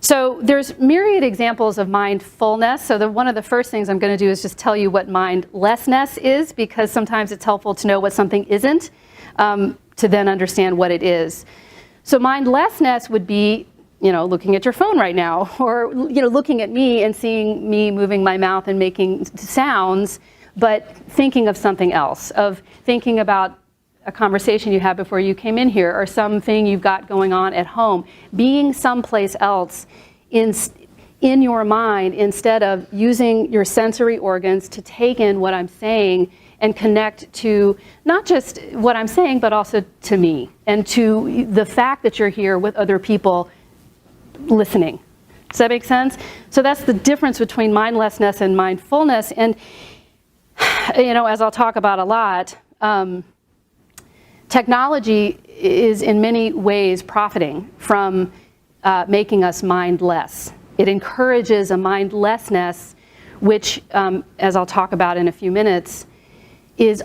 So there's myriad examples of mindfulness. So one of the first things I'm going to do is just tell you what mindlessness is, because sometimes it's helpful to know what something isn't, to then understand what it is. So mindlessness would be, looking at your phone right now, or, looking at me and seeing me moving my mouth and making sounds, but thinking of something else, of thinking about a conversation you had before you came in here, or something you've got going on at home, being someplace else in your mind instead of using your sensory organs to take in what I'm saying and connect to not just what I'm saying, but also to me and to the fact that you're here with other people listening. Does that make sense? So that's the difference between mindlessness and mindfulness. And, as I'll talk about a lot, technology is in many ways profiting from making us mindless. It encourages a mindlessness, which, as I'll talk about in a few minutes, is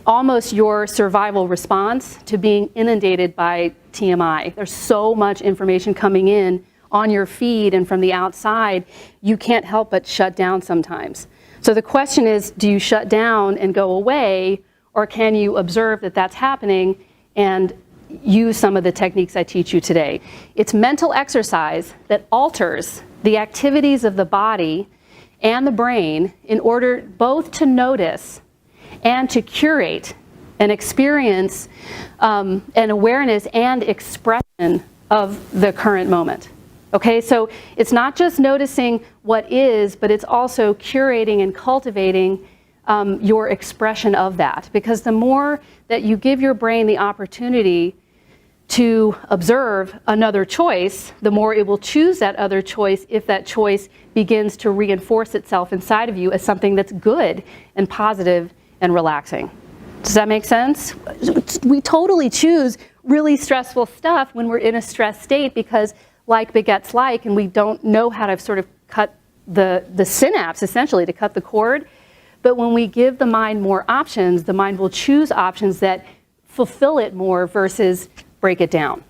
almost your survival response to being inundated by TMI. There's so much information coming in on your feed and from the outside, you can't help but shut down sometimes. So the question is, do you shut down and go away, or can you observe that that's happening and use some of the techniques I teach you today? It's mental exercise that alters the activities of the body and the brain in order both to notice and to curate an experience, an awareness and expression of the current moment. Okay, so it's not just noticing what is, but it's also curating and cultivating your expression of that. Because the more that you give your brain the opportunity to observe another choice, the more it will choose that other choice if that choice begins to reinforce itself inside of you as something that's good and positive and relaxing. Does that make sense? We totally choose really stressful stuff when we're in a stressed state because like begets like, and we don't know how to sort of cut the synapse, essentially, to cut the cord. But when we give the mind more options, the mind will choose options that fulfill it more versus break it down.